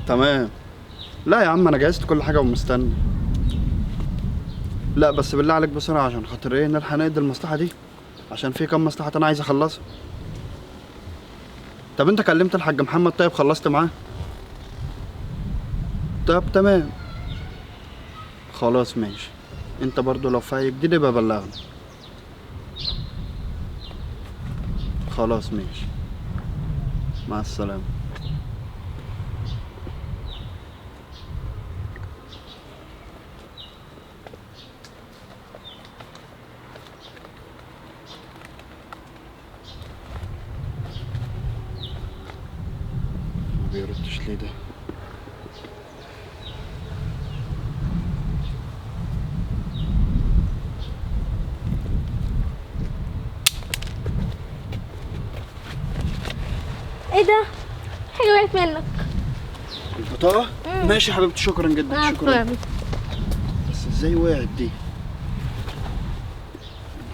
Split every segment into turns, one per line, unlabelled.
تمام. لا يا عم انا جهزت كل حاجه ومستني. لا بس بالله عليك بسرعه عشان خاطر ايه نلحق نقضي المصلحه دي، عشان في كام مصلحه انا عايز اخلصها. طب انت كلمت الحاج محمد؟ طيب خلصت معاه؟ طب تمام خلاص ماشي. انت برضو لو في اي جديد يبقى بلغني. خلاص ماشي، مع السلامه. ما بيردش ليه ده؟
ايه ده؟ حاجة وقعت منك.
البطاقة؟ ماشي يا حبيبتي، شكرا جدا شكرا. بس ازاي وقعت دي؟ يا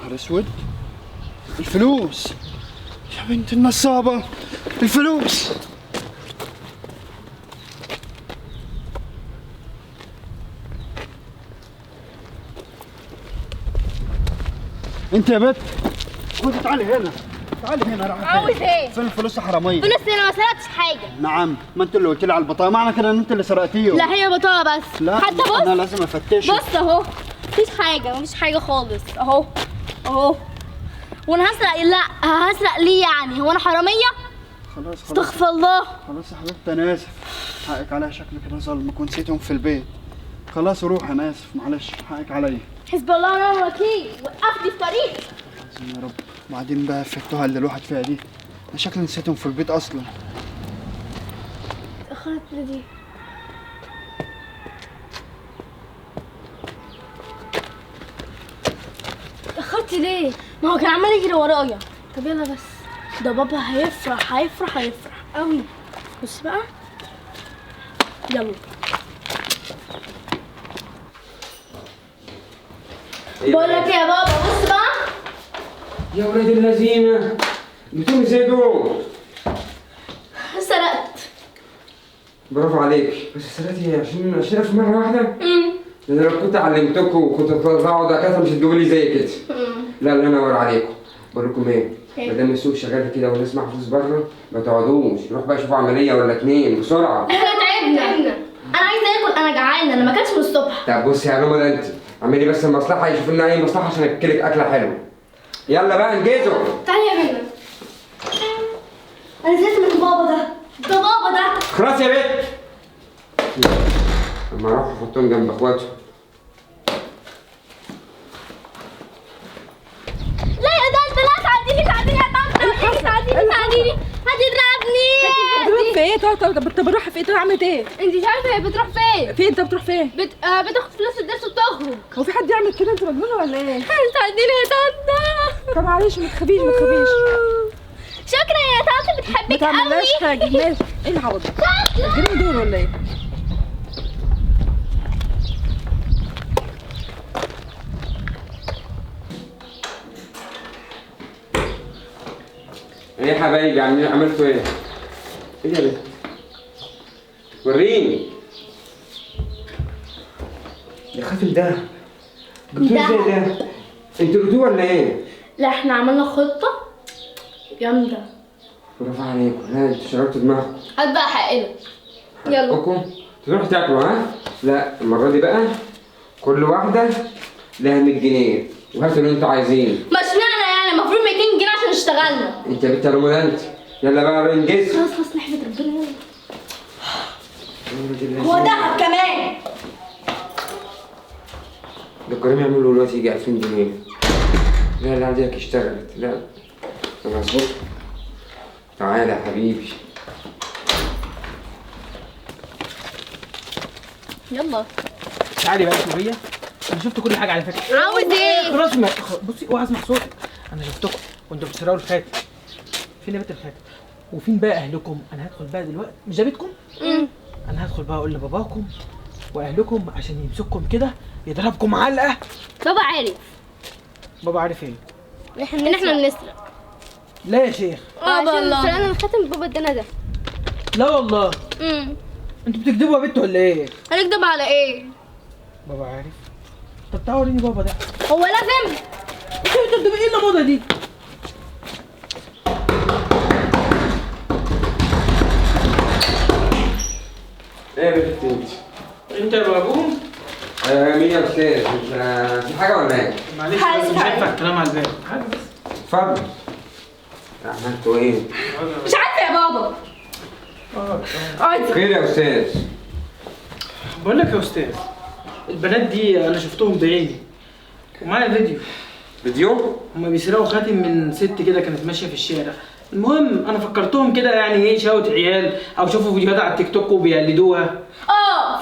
نهار اسود. الفلوس يا بنت النصابة، الفلوس. انت يا بت خدي تعالي هنا، تعالي هنا. راح
عاوز ايه؟
فين الفلوس يا حرامية؟
فلوس انا ما سرقتش حاجة.
نعم، ما انت اللي قلت لي على البطاقة، معنى كده ان انت اللي سرقتيهم.
لا هي بطاقة بس.
لا
حتى بص
انا لازم افتشها.
بص اهو، مفيش حاجة خالص اهو اهو. وانا هسرق؟ لا هسرق ليه يعني؟ هو انا حرامية؟
خلاص
استغفر الله.
خلاص يا حبيبتي انا اسف، حقك عليا، شكلك انا ظلمك ونسيتهم في البيت. خلاص روح، انا اسف معلش، حقك عليا.
حسب الله ونعم الوكيل، وقفني في طريق.
عظيم يا رب. وبعدين بقى فكتوها اللي الواحد فيها دي، انا شكلي نسيتهم في البيت اصلا.
اتأخرت دي. اتأخرت ليه؟ ما هو كان عمال يجري ورايا. طب يلا بس، ده بابا هيفرح هيفرح هيفرح قوي. بص بقى، يلا. بقول لك يا بابا بص بقى.
يا ولاد اللذينة، جبتوهم ازاي دول؟
سرقت.
برافو عليك، بس سرقتي عشان اشيلها في مرة واحدة؟ ده انا لو كنت علمتكم وكنت تطلعوا دكاترة مش هتجيبوا لي زي كده. لا الله ينور عليكم. بقول لكم ايه؟ ما دام السوق شغال كده والناس معاها فلوس بره، ما تقعدوش، روح بقى شوفوا عملية ولا اتنين بسرعة.
احنا تعبنا. انا عايزه اكل، انا جعانه، انا ما اكلتش من الصبح.
طب بصي يا رمضان انت اعملي بس المصلحة، يشوفوا لنا اي مصلحة عشان اكلك اكلة حلوة. يلا بقى انجزوا.
تعالي يا بنت. انا زهقت من بابا ده، ده بابا ده.
خلاص يا بنت. اما اروح احطهم جنب اخواتهم.
لا يا طنط، لا تعديني تعديني يا طنط، تعديني تعديني هتضربني.
بتروح في ايه؟ طب بروح في ايه؟ طب عملت ايه؟
انت مش عارفه هي بتروح فين؟
فين؟ انت بتروح فين؟
بتاخد فلوس الدرس وبتخرج.
هو في حد يعمل كده؟ انت مجنونه ولا ايه؟
تعديني يا طنط.
طب معلش ما تخافيش ما تخافيش.
شكرا يا طنط،
ما
بتحبك
تعملناش
قوي.
حاجه. ماشي، ايه العوض ده؟ الجنيه دول ولا ايه؟
ايه يا حبايبي عملتوا ايه؟ ايه ده؟ وريني. يا خاتم ده جبتوه ازاي ده؟ انتوا جبتوه ولا ايه؟
لا احنا عملنا خطه جامده.
برافو عليكم، لا انتوا شربتوا دماغكم.
هات بقى حقنا. يلا.
حقكم تروحوا تاكلوا ها؟ لا المرة دي بقى كل واحدة لها 100 جنيه وهاتوا اللي انتوا عايزينه.
ما اشمعنى يعني؟ المفروض 200 جنيه عشان اشتغلنا.
انت يا بنت يا رمضان انت. يلا بقى انجز.
خلاص خلاص نحمد ربنا. هو دهب كمان.
ده الكريم يعملوا دلوقتي يجي 2000 جنيه. لا لا عندك اشتغلت. لا انا هظبطها. تعالى يا حبيبي.
يلا.
تعالي بقى شوفيه، انا شفت كل حاجه على فكره.
عاوز ايه؟
خلاص بصي اوعى اسمع صوتك، انا شفتكم وانتوا بتسرقوا الخاتم. فين يا بنت الخاتم؟ وفين بقى اهلكم؟ انا هدخل بقى دلوقتي، مش ده بيتكم؟ انا هدخل بقى اقول لباباكم واهلكم عشان يمسككم كده يضربكم علقه.
بابا عارف.
بابا عارف ايه؟
ان احنا بنسرق.
لا يا شيخ.
عشان سرقنا الخاتم بابا ادانا ده.
لا والله. انتوا بتكدبوا يا بنت ولا ايه؟
هنكدب على ايه؟
بابا عارف. طب تعالوا وريني بابا ده.
هو لازم؟
انتوا بتكدبوا ايه الموضه دي؟
ايه يا بنت انت؟
انت يا بابوم؟
مين يا استاذ؟ انت في حاجه ولا ايه؟
معلش بس مش هينفع الكلام على الباب. حاجه بس.
اتفضل. عملتوا ايه؟
مش عارفه يا بابا. اقعدي.
خير يا استاذ.
بقول لك يا استاذ، البنات دي انا شفتهم بعيني ومعايا
فيديو؟
هما بيسرقوا خاتم من ست كده كانت ماشيه في الشارع. المهم انا فكرتهم كده يعني ايه شوت عيال او شافوا فيديوهات على التيك توك وبيقلدوها.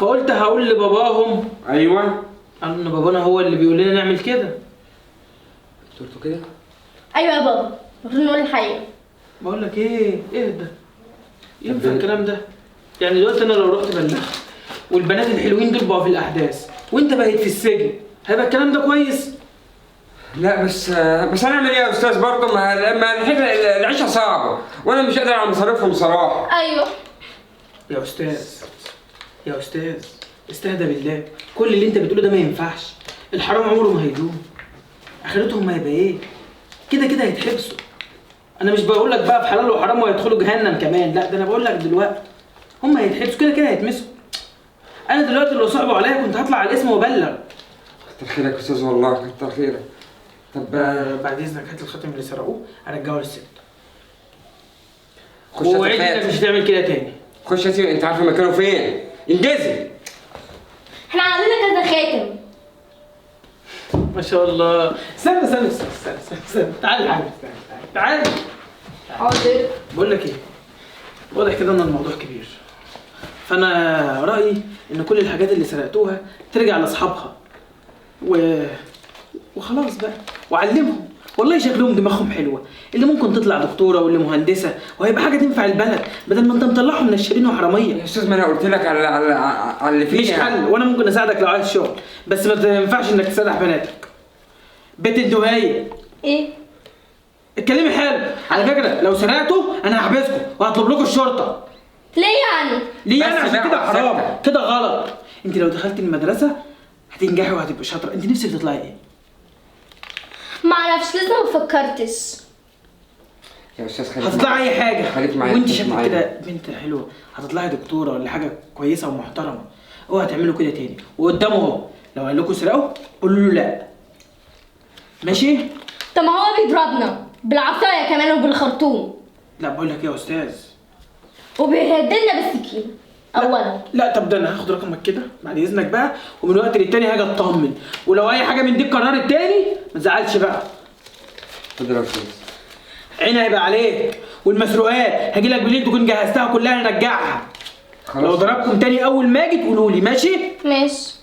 فقلت هقول لباباهم.
ايوه.
قالوا ان بابانا هو اللي بيقول لنا نعمل كده.
قلتوا كده؟
ايوه يا بابا، المفروض نقول الحقيقه.
بقول لك ايه، اهدى. ينفع الكلام ده؟ يعني دلوقتي انا لو رحت بلغت والبنات الحلوين دول بقوا في الاحداث وانت بقيت في السجن، هيبقى الكلام ده كويس؟
لا بس هنعمل ايه يا استاذ برضه؟ ما العيشه صعبه وانا مش قادر على مصاريفهم صراحه.
ايوه
يا استاذ، يا استاذ استهدى بالله، كل اللي انت بتقوله ده ما ينفعش. الحرام عمره ما هيدوم، اخرتهم هيبقى ايه؟ كده كده هيتحبسوا. انا مش بقول لك بقى في حلال وحرام وهيدخلوا جهنم كمان، لا ده انا بقول لك دلوقتي هم هيتحبسوا كده كده هيتمسكوا. انا دلوقتي لو صعبوا عليا كنت هطلع على الاسم وابلغ.
كتر خيرك يا استاذ والله، كتر خيرك. طب
بعد اذنك هات الخاتم اللي سرقوه ارجعه للست.
خش
ووعدك انك مش هتعمل كده تاني.
خش يا سيدي، انت عارف مكانه فين؟ انجزي.
احنا عندنا كذا خاتم.
ما شاء الله. استنى تعال تعال.
حاضر.
بقول لك ايه، واضح كده ان الموضوع كبير، فانا رايي ان كل الحاجات اللي سرقتوها ترجع لاصحابها وخلاص بقى، وعلمهم. والله شكلهم دماغهم حلوه، اللي ممكن تطلع دكتوره واللي مهندسه، وهيبقى حاجه تنفع البلد بدل ما انت مطلعهم نشالين وحراميه.
يا استاذ ما انا قلت لك على اللي فيه.
مش حل، وانا ممكن اساعدك لو عايز شغل، بس ما ينفعش انك تسرح بناتك. بنت الدهيه
ايه؟
اتكلمي حلو. على فكره لو سرقته انا هحبسكم وهطلب لكم الشرطه.
ليه يعني؟
ليه
بس
انا؟ عشان
بقى
كده حرام،
سكتة.
كده غلط. انت لو دخلت المدرسه هتنجحي وهتبقي شاطره. انت نفسك تطلعي ايه؟
ما اعرفش، لسه ما فكرتش.
يا استاذ خليك
هتطلعي اي حاجه.
خليك معايا.
وانت شكلك كده بنت حلوه، هتطلعي دكتوره ولا حاجه كويسه ومحترمه. اوعى تعملوا كده تاني، وقدامه اهو لو قال لكم اسرقوا قولوا له لا. ماشي؟
طب ما هو بيضربنا بالعصايه كمان وبالخرطوم،
لا بقول لك يا استاذ،
وبيهددنا بالسكين اولا.
لا طب ده انا هاخد رقمك كده بعد اذنك بقى، ومن وقت للتاني هاجي اطمن، ولو اي حاجه من دي اتكررت تاني ما تزعلش بقى.
اتفضل يا استاذ.
عيني هيبقى عليك، والمسروقات هاجي لك بالليل تكون جهزتها كلها نرجعها.
خلاص.
لو ضربكم تاني اول ما اجي تقولوا لي. ماشي؟
ماشي.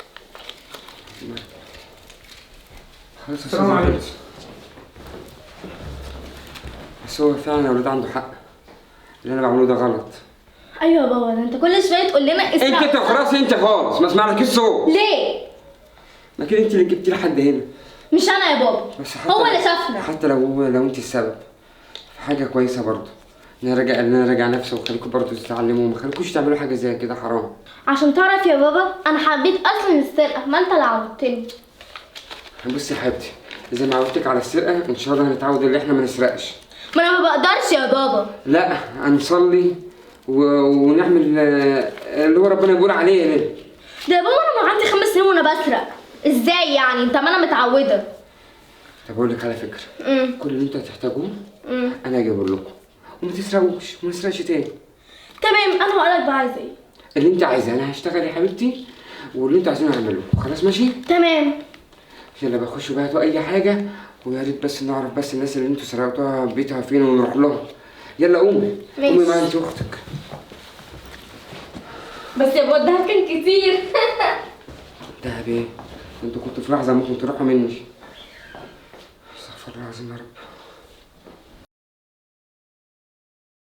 خلاص يا استاذ.
السلام عليكم.
بس هو فعلا يا ولاد عنده حق، اللي انا بعمله ده غلط.
ايوه يا بابا، ده انت كل شويه تقول لنا اسرع.
انت خلاص، انت خالص ما اسمعلكيش صوت.
ليه؟
ما كده انت اللي جبتي لحد هنا.
مش انا يا بابا،
بس
هو اللي شافنا.
حتى لو انت السبب في حاجه كويسه برضه، ان انا راجع نفسي وخليكم برضه تتعلموا، ما خليكوش تعملوا حاجه زي كده، حرام.
عشان تعرف يا بابا انا حبيت اصلا السرقه، ما انت اللي عودتني.
بصي يا حبيبتي، زي ما عودتك على السرقه ان شاء الله هنتعود ان احنا ما نسرقش.
ما انا ما بقدرش يا بابا.
لا هنصلي ونعمل اللي هو ربنا بيقول عليه.
ده يا بابا انا عندي 5 سنين وانا بسرق، ازاي يعني؟ انت ما انا متعوده.
طب اقول لك على فكره، كل اللي انتوا هتحتاجوه
امم
انا هجيبه لكم، وما تسرقوش وما نسرقش تاني.
تمام، انا هقول لك بقى عايزه ايه.
اللي انت عايزاه انا هشتغل يا حبيبتي، واللي انتوا عايزينه هعمله. خلاص ماشي؟
تمام.
يلا بخشوا بقى هاتوا اي حاجه، ويا ريت بس نعرف بس الناس اللي انتوا سرقتوها بيتها فين ونروح لهم. يلا قومي.
ماشي.
قومي بقى انت واختك.
بس يا بابا الدهب كان كتير.
دهب ايه؟ انتوا كنتوا في لحظه ممكن تروحوا مني. استغفر الله العظيم يا رب.